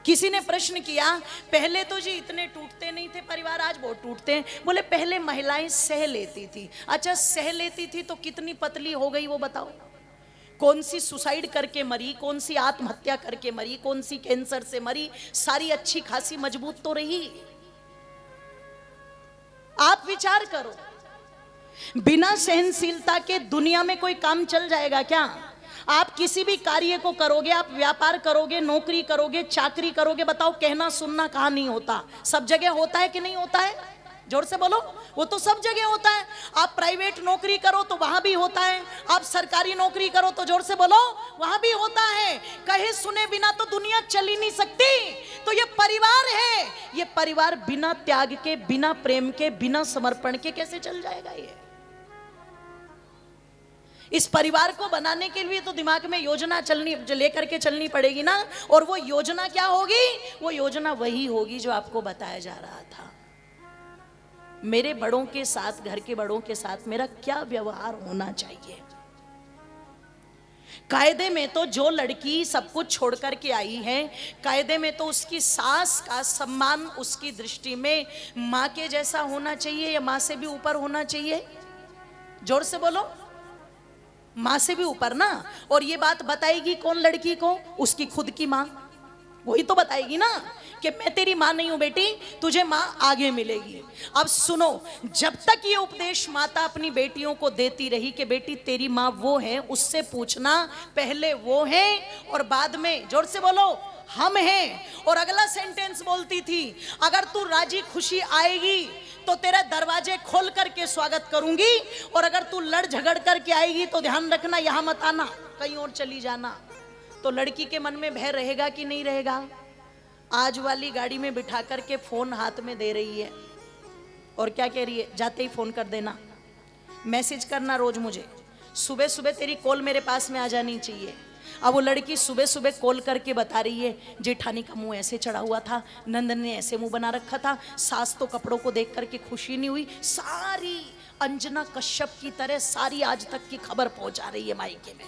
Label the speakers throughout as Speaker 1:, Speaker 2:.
Speaker 1: किसी ने प्रश्न किया, पहले तो जी इतने टूटते नहीं थे परिवार, आज बहुत टूटते हैं। बोले पहले महिलाएं सह लेती थी। अच्छा सह लेती थी तो कितनी पतली हो गई वो बताओ? कौन सी सुसाइड करके मरी, कौन सी आत्महत्या करके मरी, कौन सी कैंसर से मरी, सारी अच्छी खासी मजबूत तो रही। आप विचार करो, बिना सहनशीलता के दुनिया में कोई काम चल जाएगा क्या? आप किसी भी कार्य को करोगे, आप व्यापार करोगे, नौकरी करोगे, चाकरी करोगे, बताओ कहना सुनना कहाँ नहीं होता? सब जगह होता है कि नहीं होता है? जोर से बोलो। वो तो सब जगह होता है। आप प्राइवेट नौकरी करो तो वहां भी होता है, आप सरकारी नौकरी करो तो जोर से बोलो वहां भी होता है। कहे सुने बिना तो दुनिया चल ही नहीं सकती। तो ये परिवार है, ये परिवार बिना त्याग के, बिना प्रेम के, बिना समर्पण के कैसे चल जाएगा? ये इस परिवार को बनाने के लिए तो दिमाग में योजना चलनी, लेकर के चलनी पड़ेगी ना। और वो योजना क्या होगी? वो योजना वही होगी जो आपको बताया जा रहा था। मेरे बड़ों के साथ, घर के बड़ों के साथ मेरा क्या व्यवहार होना चाहिए? कायदे में तो जो लड़की सब कुछ छोड़ करके आई है, कायदे में तो उसकी सास का सम्मान उसकी दृष्टि में मां के जैसा होना चाहिए या मां से भी ऊपर होना चाहिए? जोर से बोलो। मां से भी ऊपर ना। और ये बात बताएगी कौन लड़की को? उसकी खुद की मां। वही तो बताएगी ना कि मैं तेरी मां नहीं हूं बेटी, तुझे मां आगे मिलेगी। अब सुनो, जब तक ये उपदेश माता अपनी बेटियों को देती रही कि बेटी तेरी मां वो है, उससे पूछना पहले वो है और बाद में, जोर से बोलो, हम हैं। और अगला सेंटेंस बोलती थी, अगर तू राजी खुशी आएगी तो तेरे दरवाजे खोल करके स्वागत करूंगी, और अगर तू लड़ झगड़ करके आएगी तो ध्यान रखना यहां मत आना, कहीं और चली जाना। तो लड़की के मन में भय रहेगा कि नहीं रहेगा? आज वाली गाड़ी में बिठा करके फोन हाथ में दे रही है और क्या कह रही है? जाते ही फोन कर देना, मैसेज करना रोज मुझे, सुबह सुबह तेरी कॉल मेरे पास में आ जानी चाहिए। अब वो लड़की सुबह सुबह कॉल करके बता रही है, जेठानी का मुंह ऐसे चढ़ा हुआ था, नंदन ने ऐसे मुंह बना रखा था, सास तो कपड़ों को देख करके खुशी नहीं हुई। सारी अंजना कश्यप की तरह सारी आज तक की खबर पहुंचा रही है मायके में।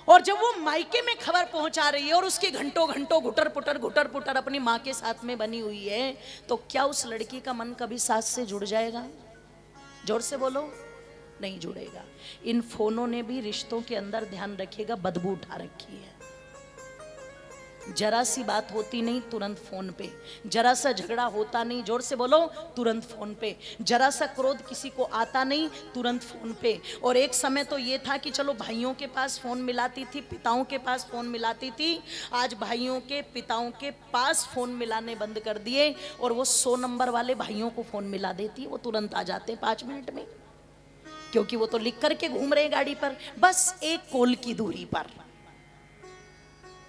Speaker 1: और जब वो मायके में खबर पहुंचा रही है और उसकी घंटों घंटों घुटर पुटर अपनी मां के साथ में बनी हुई है, तो क्या उस लड़की का मन कभी सास से जुड़ जाएगा? जोर से बोलो, नहीं जुड़ेगा। इन फोनों ने भी रिश्तों के अंदर, ध्यान रखिएगा, बदबू उठा रखी है। जरा सी बात होती नहीं तुरंत फोन पे, जरा सा झगड़ा होता नहीं, जोर से बोलो, तुरंत फोन पे, जरा सा क्रोध किसी को आता नहीं, तुरंत फोन पे। और एक समय तो ये था कि चलो भाइयों के पास फोन मिलाती थी, पिताओं के पास फोन मिलाती थी। आज भाइयों के, पिताओं के पास फोन मिलाने बंद कर दिए और वो 100 नंबर वाले भाइयों को फोन मिला देती है, वो तुरंत आ जाते 5 मिनट में, क्योंकि वो तो लिख करके घूम रहे गाड़ी पर, बस एक कॉल की दूरी पर।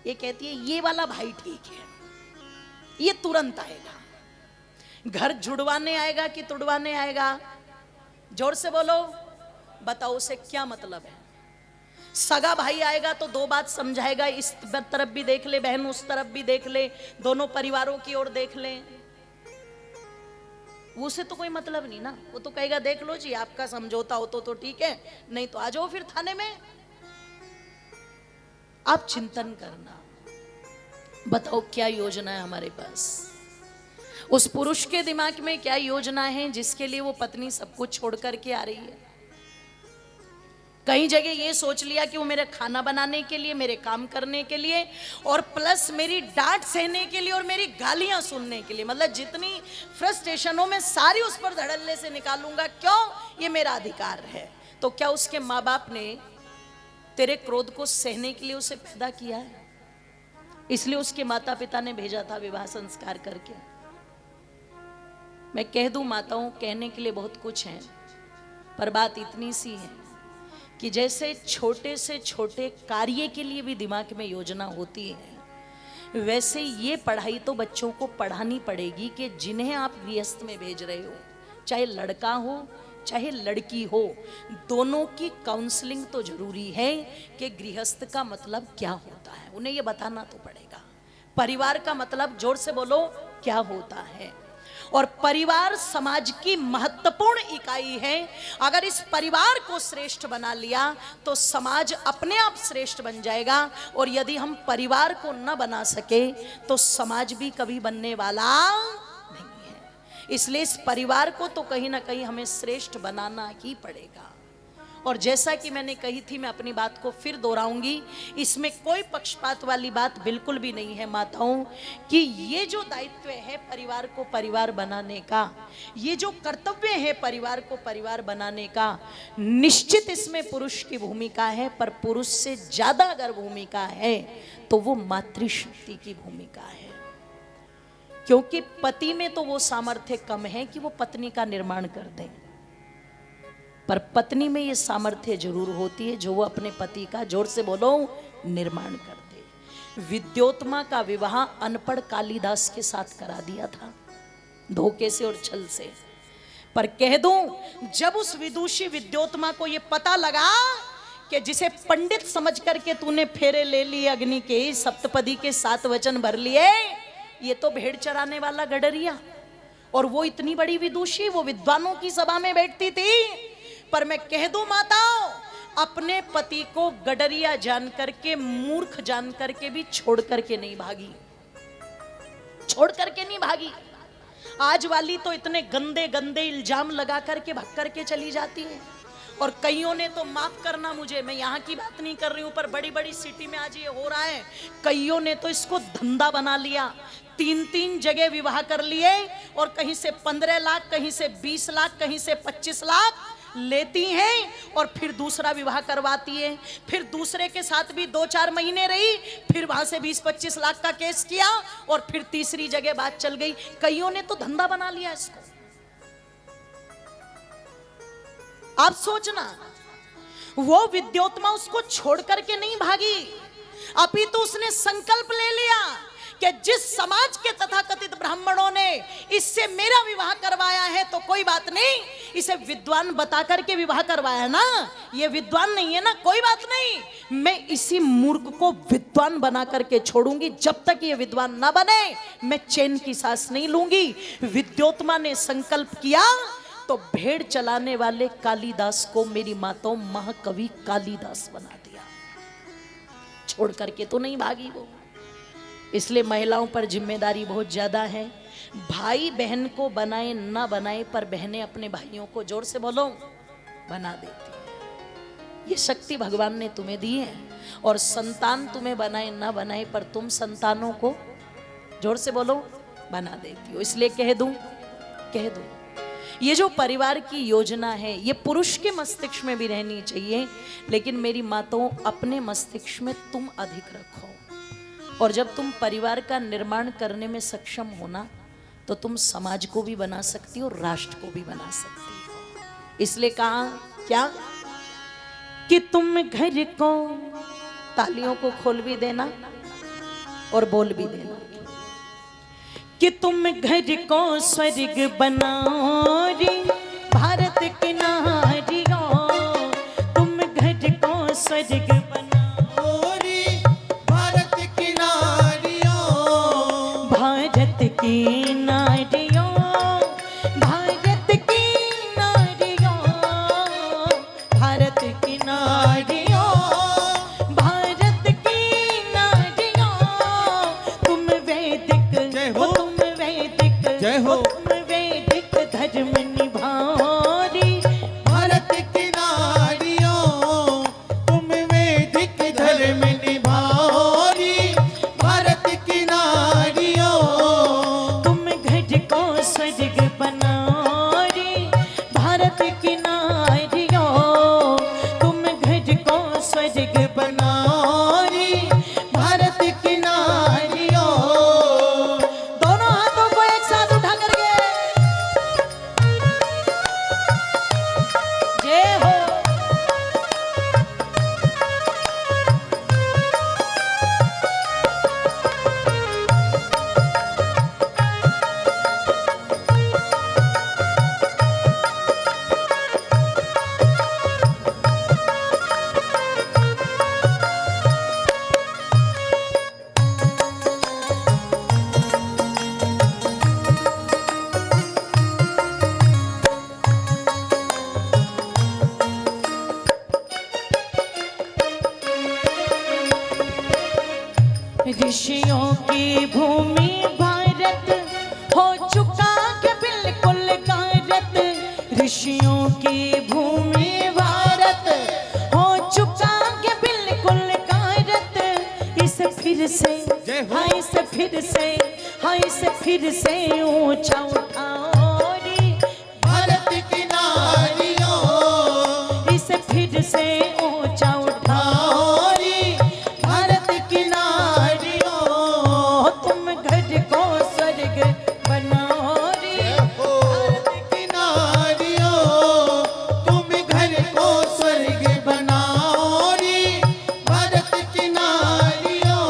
Speaker 1: ये कहती है ये वाला भाई ठीक है, ये तुरंत आएगा। घर जुड़वाने आएगा कि तुड़वाने आएगा? जोर से बोलो, बताओ उसे क्या मतलब है? सगा भाई आएगा तो 2 बात समझाएगा, इस तरफ भी देख ले बहन, उस तरफ भी देख ले, दोनों परिवारों की ओर देख ले। उसे तो कोई मतलब नहीं ना, वो तो कहेगा देख लो जी, आपका समझौता हो तो ठीक है, नहीं तो आ जाओ फिर थाने में। आप चिंतन करना, बताओ क्या योजना है हमारे पास? उस पुरुष के दिमाग में क्या योजना है जिसके लिए वो पत्नी सब कुछ छोड़ करके आ रही है? कई जगह ये सोच लिया कि वो मेरा खाना बनाने के लिए, मेरे काम करने के लिए, और प्लस मेरी डांट सहने के लिए और मेरी गालियां सुनने के लिए। मतलब जितनी फ्रस्ट्रेशन हो मैं सारी उस पर धड़ल्ले से निकालूंगा, क्यों? ये मेरा अधिकार है। तो क्या उसके माँ बाप ने तेरे क्रोध को सहने के लिए उसे पैदा किया है? इसलिए उसके माता पिता ने भेजा था विवाह संस्कार करके। मैं कह दूं माताओं, कहने के लिए बहुत कुछ है, पर बात इतनी सी है कि जैसे छोटे से छोटे कार्य के लिए भी दिमाग में योजना होती है, वैसे ये पढ़ाई तो बच्चों को पढ़ानी पड़ेगी कि जिन्हें आप गृहस्थ में भेज रहे हो, चाहे लड़का हो चाहे लड़की हो, दोनों की काउंसलिंग तो जरूरी है कि गृहस्थ का मतलब क्या होता है, उन्हें ये बताना तो पड़ेगा। परिवार का मतलब, जोर से बोलो, क्या होता है। और परिवार समाज की महत्वपूर्ण इकाई है। अगर इस परिवार को श्रेष्ठ बना लिया तो समाज अपने आप श्रेष्ठ बन जाएगा, और यदि हम परिवार को न बना सके तो समाज भी कभी बनने वाला नहीं है। इसलिए इस परिवार को तो कहीं ना कहीं हमें श्रेष्ठ बनाना ही पड़ेगा। और जैसा कि मैंने कही थी, मैं अपनी बात को फिर दोहराऊंगी, इसमें कोई पक्षपात वाली बात बिल्कुल भी नहीं है माताओं, कि ये जो दायित्व है परिवार को परिवार बनाने का, ये जो कर्तव्य है परिवार को परिवार बनाने का, निश्चित इसमें पुरुष की भूमिका है, पर पुरुष से ज्यादा अगर भूमिका है तो वो मातृशक्ति की भूमिका है। क्योंकि पति में तो वो सामर्थ्य कम है कि वो पत्नी का निर्माण कर दे, पर पत्नी में ये सामर्थ्य जरूर होती है जो वो अपने पति का, जोर से बोलो, निर्माण कर दे। विद्योत्मा का विवाह अनपढ़ कालिदास के साथ करा दिया था, धोखे से और छल से। पर कह दूं, जब उस विदुषी विद्योत्मा को ये पता लगा कि जिसे पंडित समझ करके तूने फेरे ले लिए अग्नि के, सप्तपदी के 7 वचन भर लिए, ये तो भेड़ चराने वाला गडरिया, और वो इतनी बड़ी विदुषी, वो विद्वानों की सभा में बैठती थी। पर मैं कह दूं माताओं, अपने पति को गडरिया जान करके, मूर्ख जान करके भी छोड़ करके नहीं भागी, छोड़ करके नहीं भागी। आज वाली तो इतने गंदे गंदे इल्जाम लगा करके भाग करके चली जाती है, और कईयों ने तो, माफ करना मुझे, मैं यहाँ की बात नहीं कर रही हूँ, पर बड़ी बड़ी सिटी में आज ये हो रहा है, कईयों ने तो इसको धंधा बना लिया। 3-3 जगह विवाह कर लिए, और कहीं से 15 लाख, कहीं से 20 लाख, कहीं से 25 लाख लेती हैं, और फिर दूसरा विवाह करवाती है। फिर दूसरे के साथ भी 2-4 महीने रही, फिर वहां से 20-25 लाख का केस किया, और फिर तीसरी जगह बात चल गई। कईयों ने तो धंधा बना लिया इसको। आप सोचना, वो विद्योत्मा उसको छोड़ करके नहीं भागी, अपितु उसने संकल्प ले लिया कि जिस समाज के तथाकथित ब्राह्मणों ने इससे मेरा विवाह करवाया है तो कोई बात नहीं, इसे विद्वान बता करके विवाह करवाया ना, ये विद्वान नहीं है ना, कोई बात नहीं, मैं इसी मूर्ख को विद्वान बना करके छोड़ूंगी। जब तक ये विद्वान ना बने मैं चैन की सांस नहीं लूंगी। विद्योत्मा ने संकल्प किया तो भेड़ चलाने वाले कालिदास को मेरी माताओं महाकवि कालिदास बना दिया, छोड़ करके तो नहीं भागी वो। इसलिए महिलाओं पर जिम्मेदारी बहुत ज्यादा है। भाई बहन को बनाए ना बनाए, पर बहनें अपने भाइयों को, जोर से बोलो, बना देती है। ये शक्ति भगवान ने तुम्हें दी है। और संतान तुम्हें बनाए ना बनाए, पर तुम संतानों को, जोर से बोलो, बना देती हो। इसलिए कह दूं, ये जो परिवार की योजना है ये पुरुष के मस्तिष्क में भी रहनी चाहिए, लेकिन मेरी माताओं अपने मस्तिष्क में तुम अधिक रखो। और जब तुम परिवार का निर्माण करने में सक्षम हो ना, तो तुम समाज को भी बना सकती हो, राष्ट्र को भी बना सकती हो। इसलिए कहा क्या कि तुम घर को, तालियों को खोल भी देना और बोल भी देना, कि तुम घर को स्वर्ग बनाओ रे भारत की नारियों, तुम घर को स्वर्ग बनाओ रे भारत की नारियों, भारत की नारियों, भारत की नारियों, भारत की नारियों, भारत की नारियों, तुम वैदिक, तुम वैदिक, जय हो, तुम वैदिक धर्म निभाओ रे भारत की नारियों, तुम वैदिक ऋषियों की भूमि भारत हो चुका है बिल्कुल गारत। ऋषियों की भूमि भारत हो चुका है बिल्कुल गारत। इसे फिर से हाँ इसे फिर से हाँ इसे फिर से ऊंचा उठाओ रे
Speaker 2: भारत की नारियों,
Speaker 1: इसे फिर से ऊंचा उठाओ रे भारत की नारियों। तुम घर को स्वर्ग बनाओ रे
Speaker 2: भारत की नारियों, तुम घर को स्वर्ग बनाओ रे भारत की नारियों।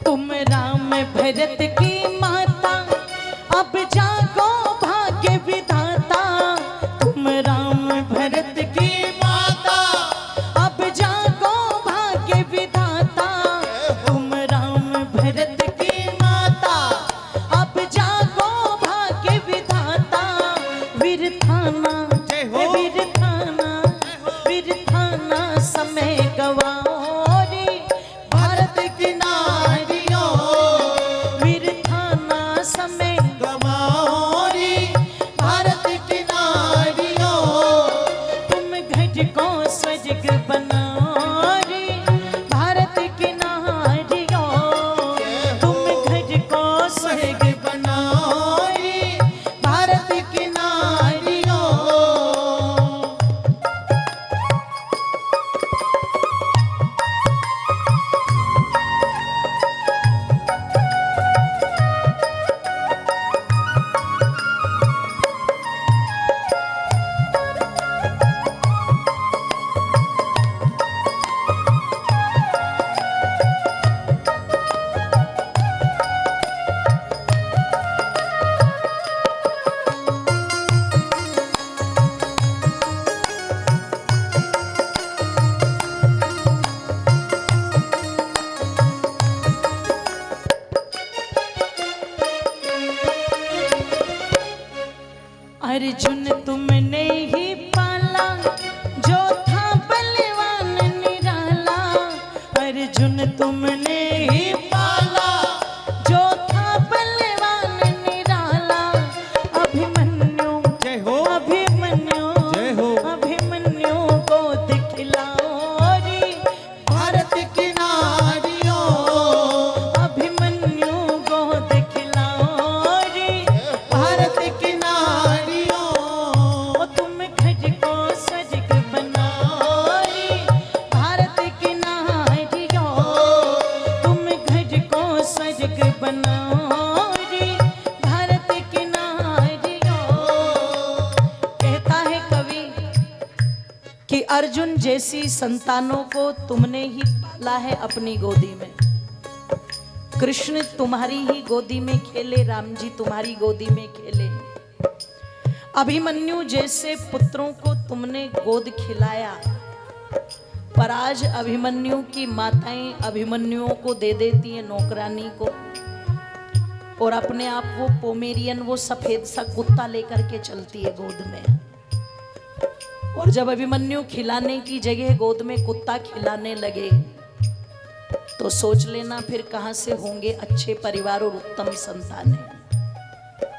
Speaker 1: तुम राम भरत की माता अब जागो भाग्य विधाता। तुम राम भरत की
Speaker 2: माता
Speaker 1: अब जागो भाग्य विधाता। तुम राम भरत की माता अब जागो भाग्य विधाता। वीर थाना
Speaker 2: जय हो।
Speaker 1: वीर थाना वीर थाना समय गवाओ रे भारत की नारियों। वीर थाना समय
Speaker 2: गवाओ रे भारत की नारियों।
Speaker 1: तुम घर को स्वर्ग बनाओ रे भारत की नारियों। तुम घर को स्वर्ग बनाओ रे भारत की नारियों। अर्जुन तुमने ही पाला जो था बलवान निराला। अर्जुन तुमने ही पाला जो था बलवान निराला। अभिमन्यु
Speaker 2: जय हो।
Speaker 1: अभिमन्यु
Speaker 2: जय हो।
Speaker 1: अभिमन्यु को दिखलाओ रे
Speaker 2: भारत की नारियों,
Speaker 1: अभिमन्यु को दिखलाओ रे
Speaker 2: भारत की नारियों।
Speaker 1: ओ तुम घर को स्वर्ग बनाओ रे भारत की नारियों। तुम घर को स्वर्ग बनाओ रे भारत की नारियों। कहता है कवि कि अर्जुन जैसी संतानों को तुमने ही पाला है अपनी गोदी में। कृष्ण तुम्हारी ही गोदी में खेले, राम जी तुम्हारी गोदी में खेले। अभिमन्यु जैसे पुत्रों को तुमने गोद खिलाया, पर आज अभिमन्यु की माताएं अभिमन्युओं को दे देती है नौकरानी को, और अपने आप वो पोमेरियन वो सफेद सा कुत्ता लेकर के चलती है गोद में। और जब अभिमन्यु खिलाने की जगह गोद में कुत्ता खिलाने लगे तो सोच लेना फिर कहां से होंगे अच्छे परिवार और उत्तम संतानें।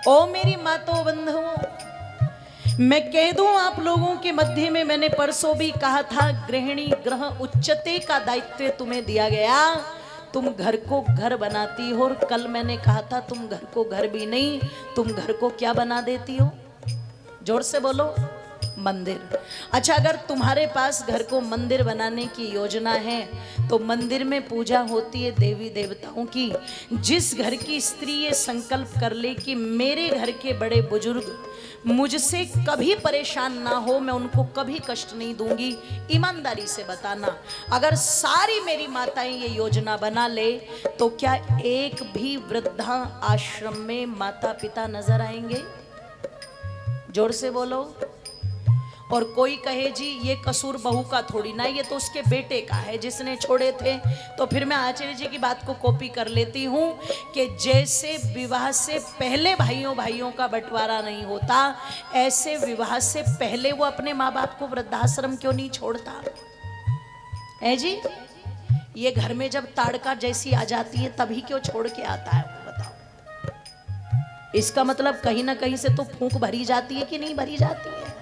Speaker 1: ओ मेरी मातो बंधुओं, मैं कह दूं आप लोगों के मध्य में, मैंने परसों भी कहा था गृहिणी ग्रह उच्चते का दायित्व तुम्हें दिया गया। तुम घर को घर बनाती हो, और कल मैंने कहा था तुम घर को घर भी नहीं, तुम घर को क्या बना देती हो? जोर से बोलो। मंदिर। अच्छा, अगर तुम्हारे पास घर को मंदिर बनाने की योजना है तो मंदिर में पूजा होती है देवी देवताओं की। जिस घर की स्त्री ये संकल्प कर ले कि मेरे घर के बड़े बुजुर्ग मुझसे कभी परेशान ना हो, मैं उनको कभी कष्ट नहीं दूंगी, ईमानदारी से बताना, अगर सारी मेरी माताएं ये योजना बना ले तो क्या एक भी वृद्धा आश्रम में माता पिता नजर आएंगे? जोर से बोलो। और कोई कहे जी ये कसूर बहू का थोड़ी ना, ये तो उसके बेटे का है जिसने छोड़े थे। तो फिर मैं आचार्य जी की बात को कॉपी कर लेती हूँ कि जैसे विवाह से पहले भाइयों भाइयों का बंटवारा नहीं होता, ऐसे विवाह से पहले वो अपने माँ बाप को वृद्धाश्रम क्यों नहीं छोड़ता है जी? ये घर में जब ताड़का जैसी आ जाती है तभी क्यों छोड़ के आता है, बताओ। इसका मतलब कहीं ना कहीं से तो फूंक भरी जाती है कि नहीं भरी जाती है।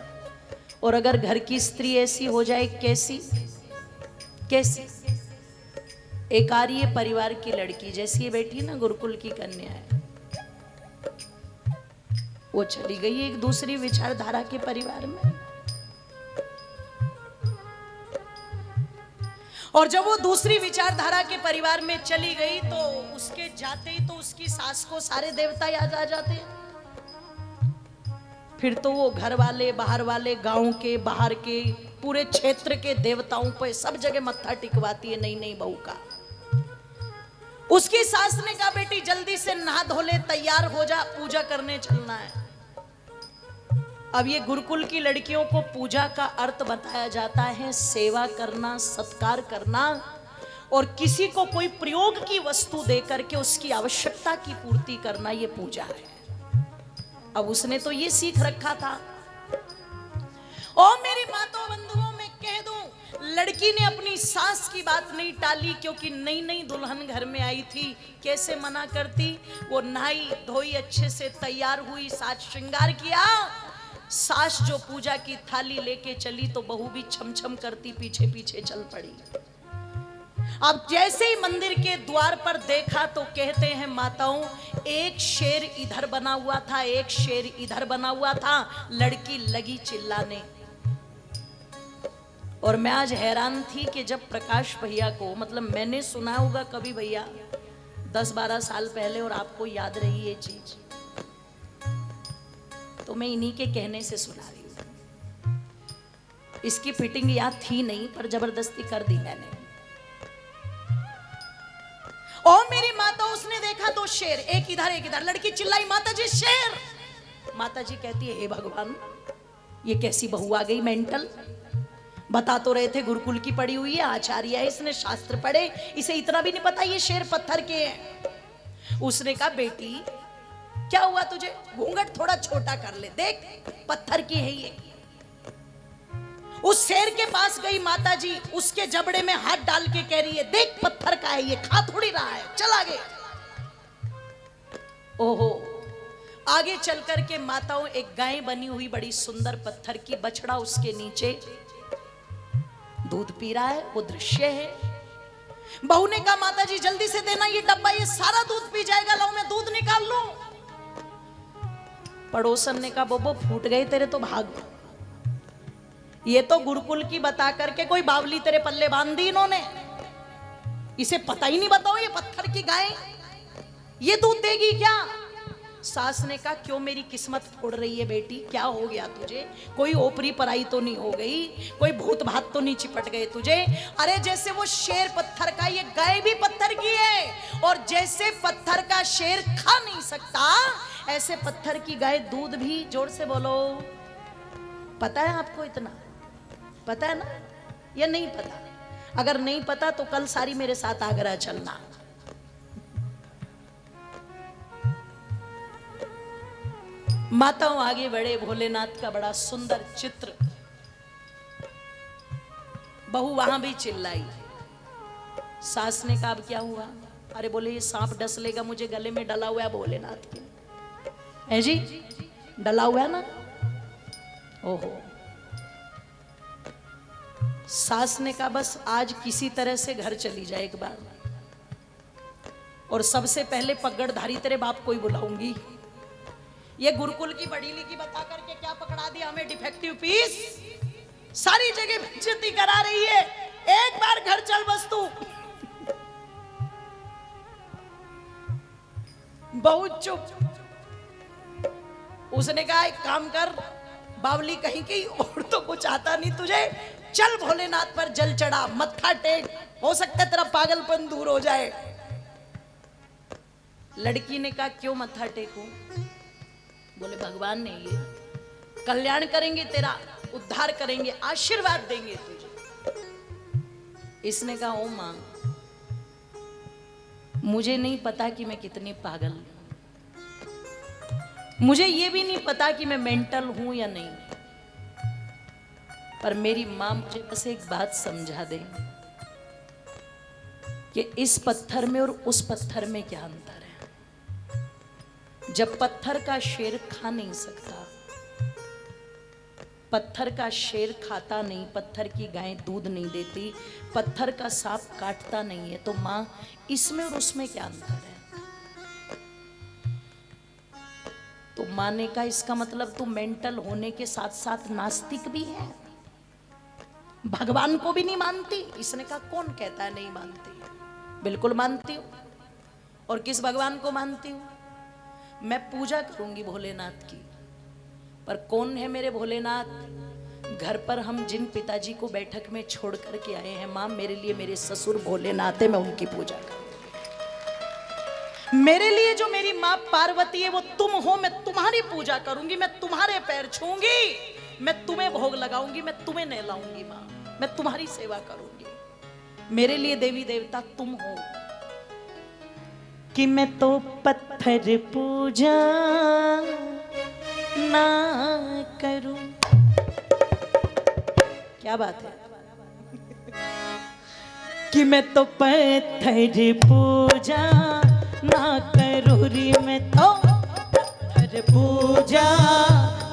Speaker 1: और अगर घर की स्त्री ऐसी हो जाए, कैसी कैसी? एक आर्य परिवार की लड़की जैसी ये बैठी ना, गुरुकुल की कन्या है, वो चली गई एक दूसरी विचारधारा के परिवार में। और जब वो दूसरी विचारधारा के परिवार में चली गई तो उसके जाते ही तो उसकी सास को सारे देवता याद आ जाते हैं। फिर तो वो घर वाले, बाहर वाले, गांव के, बाहर के, पूरे क्षेत्र के देवताओं पे सब जगह मत्था टिकवाती है नई नई बहू का। उसकी सास ने कहा बेटी जल्दी से नहा धो ले, तैयार हो जा, पूजा करने चलना है। अब ये गुरुकुल की लड़कियों को पूजा का अर्थ बताया जाता है सेवा करना, सत्कार करना, और किसी को कोई प्रयोग की वस्तु दे करके उसकी आवश्यकता की पूर्ति करना, ये पूजा है। अब उसने तो ये सीख रखा था। और मेरी माताओं बंधुओं में कह दूं, लड़की ने अपनी सास की बात नहीं टाली, क्योंकि नई नई दुल्हन घर में आई थी। कैसे मना करती? वो नहाई धोई, अच्छे से तैयार हुई, साज श्रृंगार किया। सास जो पूजा की थाली लेके चली तो बहू भी छम-छम करती पीछे पीछे चल पड़ी। अब जैसे ही मंदिर के द्वार पर देखा तो कहते हैं माताओं, एक शेर इधर बना हुआ था, एक शेर इधर बना हुआ था। लड़की लगी चिल्लाने। और मैं आज हैरान थी कि जब प्रकाश भैया को, मतलब मैंने सुना होगा कभी भैया 10-12 साल पहले, और आपको याद रही ये चीज, तो मैं इन्हीं के कहने से सुना रही हूं। इसकी फिटिंग याद थी नहीं, पर जबरदस्ती कर दी मैंने। और मेरी माता, उसने देखा दो शेर, एक इधर एक इधर। लड़की चिल्लाई माता जी शेर। माता जी कहती है हे भगवान, ये कैसी बहू आ गई मेंटल। बता तो रहे थे गुरुकुल की पढ़ी हुई है, आचार्य है, इसने शास्त्र पढ़े, इसे इतना भी नहीं पता ये शेर पत्थर के हैं। उसने कहा बेटी क्या हुआ तुझे, घूंघट थोड़ा छोटा कर ले, देख पत्थर की है ये। उस शेर के पास गई माता जी, उसके जबड़े में हाथ डाल के कह रही है देख पत्थर का है ये, खा थोड़ी रहा है, चल आगे। ओहो, आगे चल कर के माताओं, एक गाय बनी हुई बड़ी सुंदर पत्थर की, बछड़ा उसके नीचे दूध पी रहा है, वो दृश्य है। बहू ने कहा माता जी जल्दी से देना ये डब्बा, ये सारा दूध पी जाएगा, लो मैं दूध निकाल लूं। पड़ोसन ने कहा बोबो फूट गए तेरे तो भाग। ये तो गुरुकुल की बता करके कोई बावली तेरे पल्ले बांध दी इन्होंने, इसे पता ही नहीं। बताओ ये पत्थर की गाय ये दूध देगी क्या? सास ने कहा क्यों मेरी किस्मत फोड़ रही है बेटी, क्या हो गया तुझे? कोई ओपरी पराई तो नहीं हो गई, कोई भूत भात तो नहीं चिपट गए तुझे? अरे जैसे वो शेर पत्थर का, ये गाय भी पत्थर की है। और जैसे पत्थर का शेर खा नहीं सकता, ऐसे पत्थर की गाय दूध भी। जोर से बोलो, पता है आपको? इतना पता है ना या नहीं पता? अगर नहीं पता तो कल सारी मेरे साथ आगरा चलना। माताओं आगे बढ़े, भोलेनाथ का बड़ा सुंदर चित्र। बहू वहां भी चिल्लाई। सास ने कहा अब क्या हुआ? अरे बोले ये सांप डस लेगा मुझे, गले में डला हुआ है भोलेनाथ के। है जी, डला हुआ है ना। ओहो, सास ने कहा बस आज किसी तरह से घर चली जाए एक बार, और सबसे पहले पगड़धारी तेरे बाप को ही बुलाऊंगी, ये गुरुकुल की बड़ी लिखी बता करके क्या पकड़ा दिया हमें डिफेक्टिव पीस, सारी जगह बेइज्जती करा रही है। एक बार घर चल बस तू। बहुत चुप। उसने कहा एक काम कर, बावली कहीं की, और तो कुछ आता नहीं तुझे, चल भोलेनाथ पर जल चढ़ा, मत्था टेक, हो सकता है तेरा पागलपन दूर हो जाए। लड़की ने कहा क्यों मत्था टेकूं? बोले भगवान ने ये कल्याण करेंगे, तेरा उद्धार करेंगे, आशीर्वाद देंगे तुझे। इसने कहा ओ मां, मुझे नहीं पता कि मैं कितनी पागल हूं, मुझे ये भी नहीं पता कि मैं मेंटल हूं या नहीं, पर मेरी मां मुझे बस एक बात समझा दे कि इस पत्थर में और उस पत्थर में क्या अंतर है। जब पत्थर का शेर खा नहीं सकता, पत्थर का शेर खाता नहीं, पत्थर की गाय दूध नहीं देती, पत्थर का सांप काटता नहीं है, तो मां इसमें और उसमें क्या अंतर है? तो मां ने कहा इसका मतलब तू मेंटल होने के साथ साथ नास्तिक भी है, भगवान को भी नहीं मानती। इसने कहा कौन कहता है नहीं मानती, बिल्कुल मानती हूं। और किस भगवान को मानती हूं? मैं पूजा करूंगी भोलेनाथ की, पर कौन है मेरे भोलेनाथ? घर पर हम जिन पिताजी को बैठक में छोड़ करके आए हैं, मां मेरे लिए मेरे ससुर भोलेनाथ है, मैं उनकी पूजा करूंगी। मेरे लिए जो मेरी मां पार्वती है वो तुम हो, मैं तुम्हारी पूजा करूंगी, मैं तुम्हारे पैर छूंगी, मैं तुम्हें भोग लगाऊंगी, मैं तुम्हें नहलाऊंगी, मां मैं तुम्हारी सेवा करूंगी। मेरे लिए देवी देवता तुम हो। कि मैं तो पत्थर पूजा ना करूं। क्या बात है? कि मैं तो पत्थर पूजा ना करूं रे, मैं तो पत्थर पूजा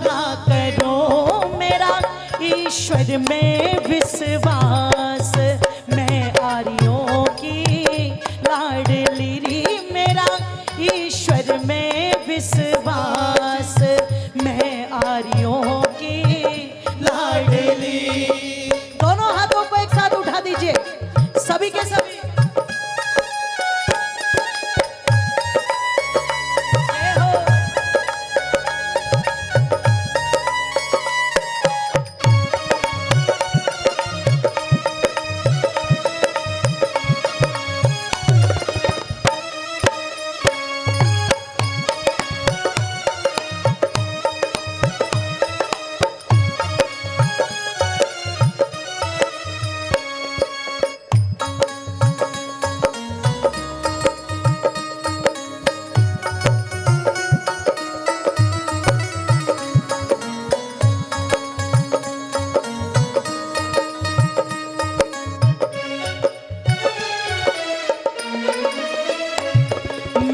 Speaker 1: ना करूं, मेरा ईश्वर में विश्वास, मैं आर्यों की लाडली री, मेरा ईश्वर में विश्वास, मैं आर्यों की लाडली। दोनों हाथों को एक साथ उठा दीजिए, सभी के सभी।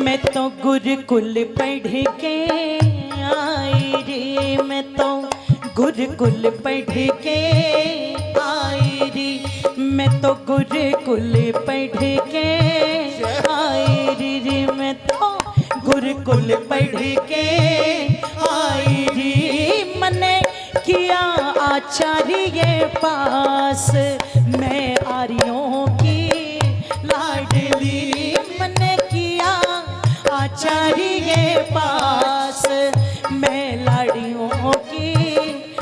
Speaker 1: मैं तो गुरुकुल पढ़ के आई रे, मैं तो गुरुकुल पढ़ के आई रे, मैं तो गुरुकुल पढ़ के आई रे, मैं तो गुरुकुल पढ़ के आई रे, मैंने किया आचार्य पास, मैं आर्यों की लाडली, मैंने किया आचार्य पास, मैं लाड़ियों की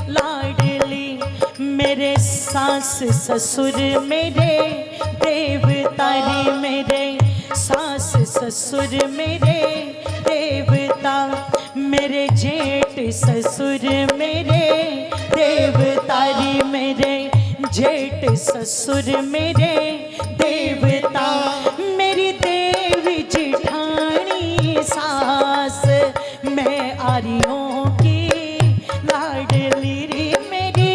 Speaker 1: लाडली, मेरे सास ससुर मेरे देवता रे, मेरे सास ससुर मेरे देवता, मेरे जेठ ससुर मेरे देवता रे, मेरे जेठ ससुर मेरे देवता, मेरी देवी जिठानी सास, मैं आर्यों की लाडली रे, मेरी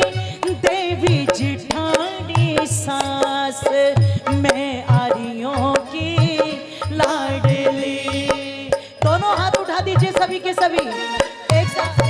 Speaker 1: देवी जिठानी सास, मैं आर्यों की लाडली। दोनों हाथ उठा दीजिए सभी के सभी एक साथ।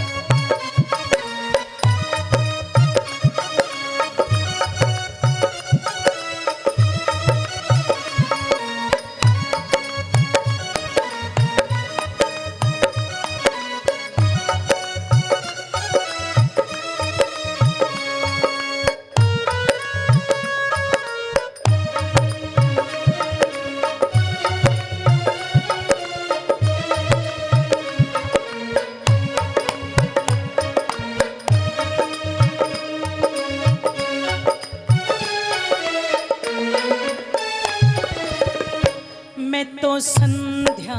Speaker 1: संध्या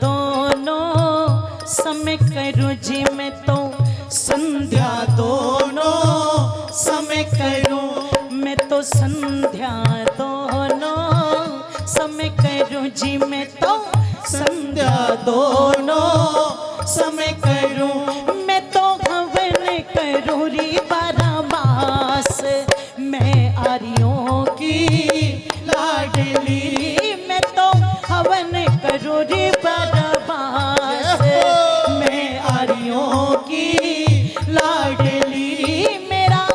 Speaker 1: दोनों समय करूं जी, मैं तो संध्या
Speaker 2: दोनों समय करूं,
Speaker 1: मैं तो संध्या दोनों समय करूं जी, मैं तो
Speaker 2: संध्या दोनों समय करूं,
Speaker 1: मैं तो हवन करूं री बारामास, मैं आर्यों की
Speaker 2: लाडली,
Speaker 1: मैं तो हवन करूं री बारामास, मैं आर्यों की
Speaker 2: लाडली,
Speaker 1: मेरा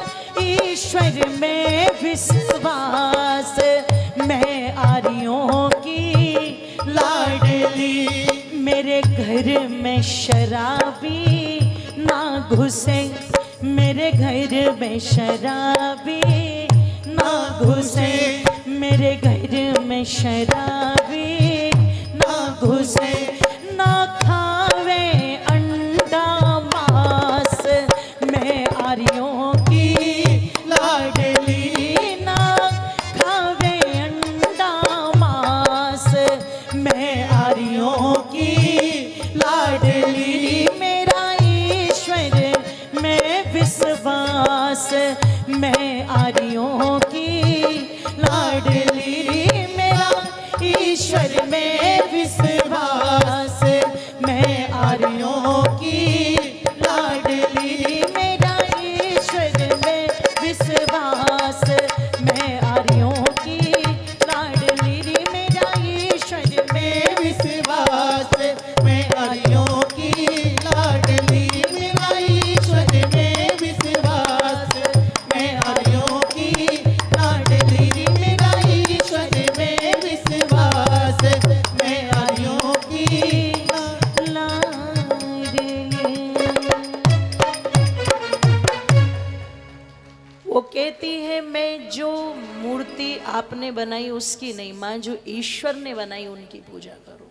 Speaker 1: ईश्वर में विश्वास, मैं आर्यों की
Speaker 2: लाडली,
Speaker 1: मेरे घर में शराबी ना घुसे, मेरे घर में शराबी ना घुसे, मेरे घर में शराबी ना घुसे, ना खावे अंडा मांस, मैं आर्यों की
Speaker 2: लाडली,
Speaker 1: ना खावे अंडा मांस, मैं आर्यों की
Speaker 2: लाडली,
Speaker 1: मेरा ईश्वर में विश्वास, मैं आर्यों की
Speaker 2: लाडली,
Speaker 1: मेरा ईश्वर में विश्वास, मैं आर्यों की
Speaker 2: लाडली,
Speaker 1: मेरा ईश्वर में विश्वास, मैं आर्यों की लाडली, मेरा ईश्वर में
Speaker 2: विश्वास, मैं आर्यों की लाडली, मेरा ईश्वर में विश्वास, मैं आर्यों की लाडली, मेरा ईश्वर में विश्वास, मैं आर्यों की
Speaker 1: लाडली। वो कहती है मैं जो मूर्ति आपने बनाई उसकी नहीं मां, जो ईश्वर ने बनाई उनकी पूजा करो।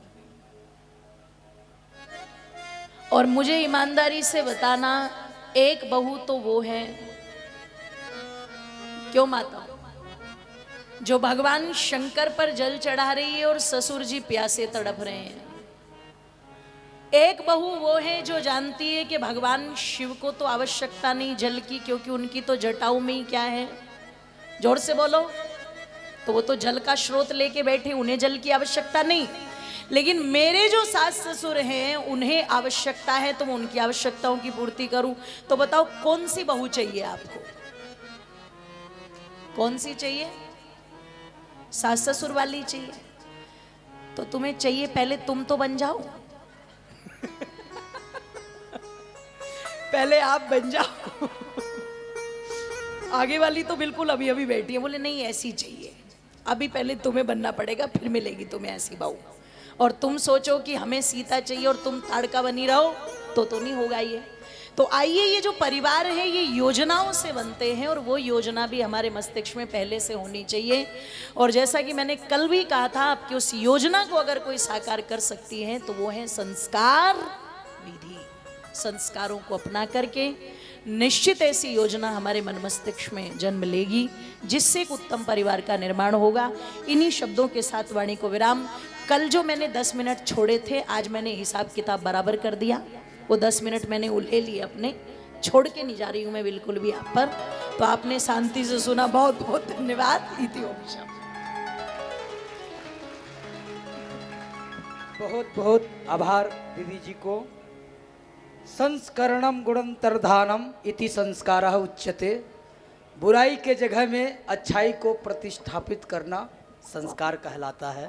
Speaker 1: और मुझे ईमानदारी से बताना, एक बहू तो वो है, क्यों माता, जो भगवान शंकर पर जल चढ़ा रही है और ससुर जी प्यासे तड़प रहे हैं। एक बहू वो है जो जानती है कि भगवान शिव को तो आवश्यकता नहीं जल की, क्योंकि उनकी तो जटाऊ में ही क्या है, जोर से बोलो, तो वो तो जल का स्रोत लेके बैठे, उन्हें जल की आवश्यकता नहीं। लेकिन मेरे जो सास ससुर हैं उन्हें आवश्यकता है, तो मैं उनकी आवश्यकताओं की पूर्ति करूं। तो बताओ कौन सी बहू चाहिए आपको, कौन सी चाहिए? सास ससुर वाली चाहिए? तो तुम्हें चाहिए पहले तुम तो बन जाओ, पहले आप बन जाओ। आगे वाली तो बिल्कुल अभी अभी बैठी है, बोले नहीं ऐसी चाहिए, अभी पहले तुम्हें बनना पड़ेगा, फिर मिलेगी तुम्हें ऐसी बहू। और तुम सोचो कि हमें सीता चाहिए और तुम ताड़का बनी रहो, तो नहीं होगा ये। तो आइए, ये जो परिवार है ये योजनाओं से बनते हैं, और वो योजना भी हमारे मस्तिष्क में पहले से होनी चाहिए। और जैसा कि मैंने कल भी कहा था, आपकी उस योजना को अगर कोई साकार कर सकती है तो वो है संस्कार विधि। संस्कारों को अपना करके निश्चित ऐसी योजना हमारे मन मस्तिष्क में जन्म लेगी, जिससे एक उत्तम परिवार का निर्माण होगा। इन्हीं शब्दों के साथ वाणी को विराम। कल जो मैंने 10 मिनट छोड़े थे, आज मैंने हिसाब किताब बराबर कर दिया। वो 10 मिनट मैंने उल्हे लिए अपने, छोड़ के नहीं जा रही हूँ मैं बिल्कुल भी आप पर। तो आपने शांति से सुना, बहुत बहुत धन्यवाद। इति ओम शम।
Speaker 3: बहुत बहुत आभार दीदी जी को। संस्करणम गुणंतर्धानम इति संस्कारः उच्यते। बुराई के जगह में अच्छाई को प्रतिष्ठापित करना संस्कार कहलाता है।